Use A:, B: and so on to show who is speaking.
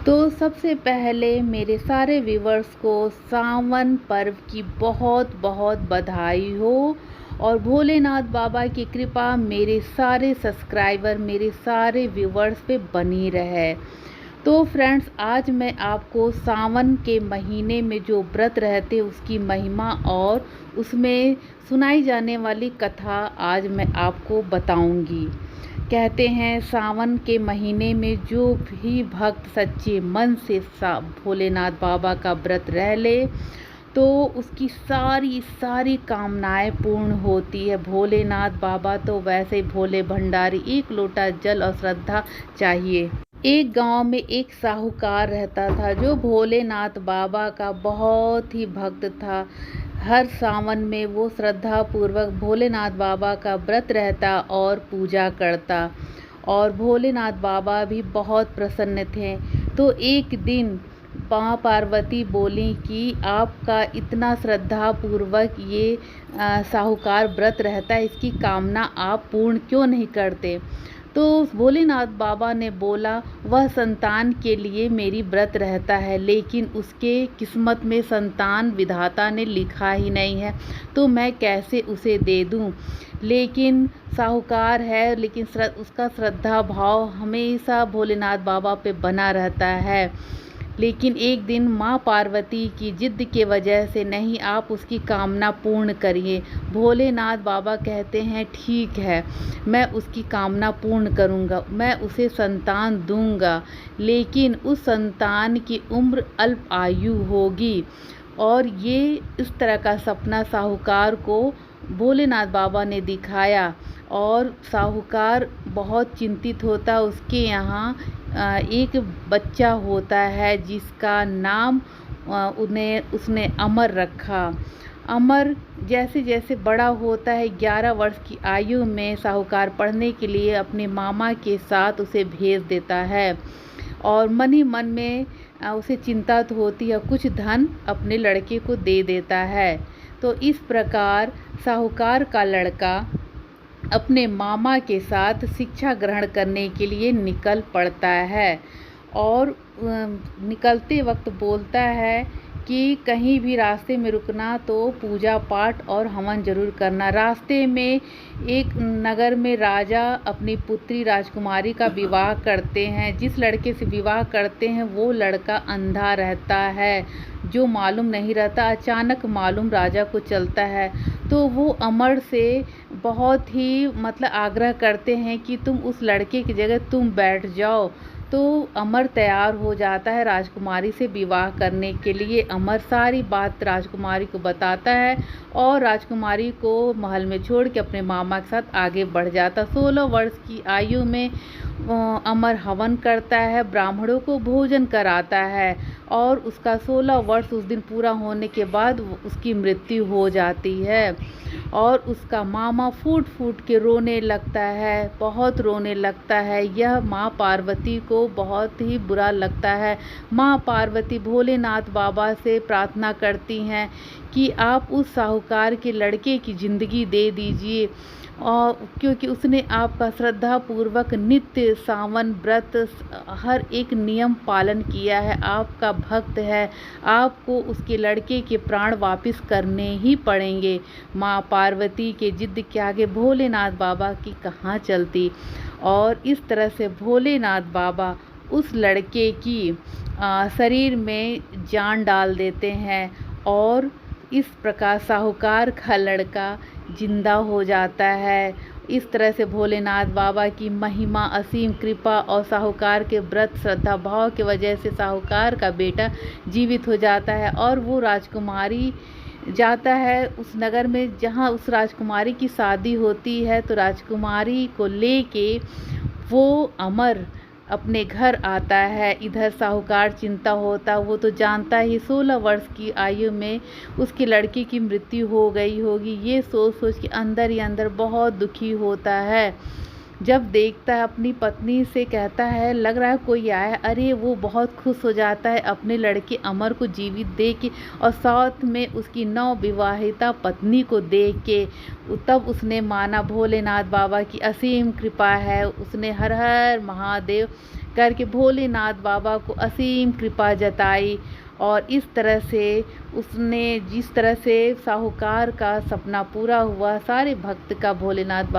A: तो सबसे पहले मेरे सारे व्यूवर्स को सावन पर्व की बहुत बहुत बधाई हो और भोलेनाथ बाबा की कृपा मेरे सारे सब्सक्राइबर मेरे सारे व्यूवर्स पे बनी रहे। तो फ्रेंड्स, आज मैं आपको सावन के महीने में जो व्रत रहते उसकी महिमा और उसमें सुनाई जाने वाली कथा आज मैं आपको बताऊंगी। कहते हैं सावन के महीने में जो भी भक्त सच्चे मन से भोलेनाथ बाबा का व्रत रह ले तो उसकी सारी सारी कामनाएं पूर्ण होती है। भोलेनाथ बाबा तो वैसे ही भोले भंडारी, एक लोटा जल और श्रद्धा चाहिए। एक गांव में एक साहूकार रहता था जो भोलेनाथ बाबा का बहुत ही भक्त था। हर सावन में वो श्रद्धा पूर्वक भोलेनाथ बाबा का व्रत रहता और पूजा करता और भोलेनाथ बाबा भी बहुत प्रसन्न थे। तो एक दिन माँ पार्वती बोली कि आपका इतना श्रद्धा पूर्वक ये साहूकार व्रत रहता है, इसकी कामना आप पूर्ण क्यों नहीं करते। तो भोलेनाथ बाबा ने बोला, वह संतान के लिए मेरी व्रत रहता है, लेकिन उसके किस्मत में संतान विधाता ने लिखा ही नहीं है, तो मैं कैसे उसे दे दूं। लेकिन साहूकार है, लेकिन उसका श्रद्धा भाव हमेशा भोलेनाथ बाबा पे बना रहता है। लेकिन एक दिन माँ पार्वती की जिद के वजह से, नहीं आप उसकी कामना पूर्ण करिए। भोलेनाथ बाबा कहते हैं ठीक है, मैं उसकी कामना पूर्ण करूँगा, मैं उसे संतान दूँगा, लेकिन उस संतान की उम्र अल्प आयु होगी। और ये इस तरह का सपना साहूकार को भोलेनाथ बाबा ने दिखाया और साहूकार बहुत चिंतित होता। उसके यहाँ एक बच्चा होता है जिसका नाम उसने अमर रखा। अमर जैसे जैसे बड़ा होता है, 11 वर्ष की आयु में साहूकार पढ़ने के लिए अपने मामा के साथ उसे भेज देता है और मन ही मन में उसे चिंता तो होती है, कुछ धन अपने लड़के को दे देता है। तो इस प्रकार साहूकार का लड़का अपने मामा के साथ शिक्षा ग्रहण करने के लिए निकल पड़ता है और निकलते वक्त बोलता है कि कहीं भी रास्ते में रुकना तो पूजा पाठ और हवन जरूर करना। रास्ते में एक नगर में राजा अपनी पुत्री राजकुमारी का विवाह करते हैं। जिस लड़के से विवाह करते हैं वो लड़का अंधा रहता है, जो मालूम नहीं रहता। अचानक मालूम राजा को चलता है तो वो अमर से बहुत ही आग्रह करते हैं कि तुम उस लड़के की जगह तुम बैठ जाओ। तो अमर तैयार हो जाता है राजकुमारी से विवाह करने के लिए। अमर सारी बात राजकुमारी को बताता है और राजकुमारी को महल में छोड़ के अपने मामा के साथ आगे बढ़ जाता। 16 वर्ष की आयु में अमर हवन करता है, ब्राह्मणों को भोजन कराता है और उसका 16 वर्ष उस दिन पूरा होने के बाद उसकी मृत्यु हो जाती है। और उसका मामा फूट फूट के रोने लगता है, बहुत रोने लगता है। यह माँ पार्वती को बहुत ही बुरा लगता है। माँ पार्वती भोलेनाथ बाबा से प्रार्थना करती हैं कि आप उस साहूकार के लड़के की ज़िंदगी दे दीजिए, और क्योंकि उसने आपका श्रद्धा पूर्वक नित्य सावन व्रत हर एक नियम पालन किया है, आपका भक्त है, आपको उसके लड़के के प्राण वापस करने ही पड़ेंगे। माँ पार्वती के जिद के आगे भोलेनाथ बाबा की कहाँ चलती। और इस तरह से भोलेनाथ बाबा उस लड़के की शरीर में जान डाल देते हैं और इस प्रकार साहूकार का लड़का जिंदा हो जाता है। इस तरह से भोलेनाथ बाबा की महिमा, असीम कृपा और साहूकार के व्रत श्रद्धा भाव की वजह से साहूकार का बेटा जीवित हो जाता है और वो राजकुमारी जाता है उस नगर में जहाँ उस राजकुमारी की शादी होती है। तो राजकुमारी को लेके वो अमर अपने घर आता है। इधर साहूकार चिंता होता, वो तो जानता ही 16 वर्ष की आयु में उसकी लड़की की मृत्यु हो गई होगी। ये सोच सोच के अंदर ही अंदर बहुत दुखी होता है। जब देखता है अपनी पत्नी से कहता है लग रहा है कोई आया, अरे वो बहुत खुश हो जाता है अपने लड़के अमर को जीवित देख के और साथ में उसकी नवविवाहिता पत्नी को देख के। तब उसने माना भोलेनाथ बाबा की असीम कृपा है। उसने हर हर महादेव करके भोलेनाथ बाबा को असीम कृपा जताई। और इस तरह से उसने जिस तरह से साहूकार का सपना पूरा हुआ, सारे भक्त का भोलेनाथ बाबा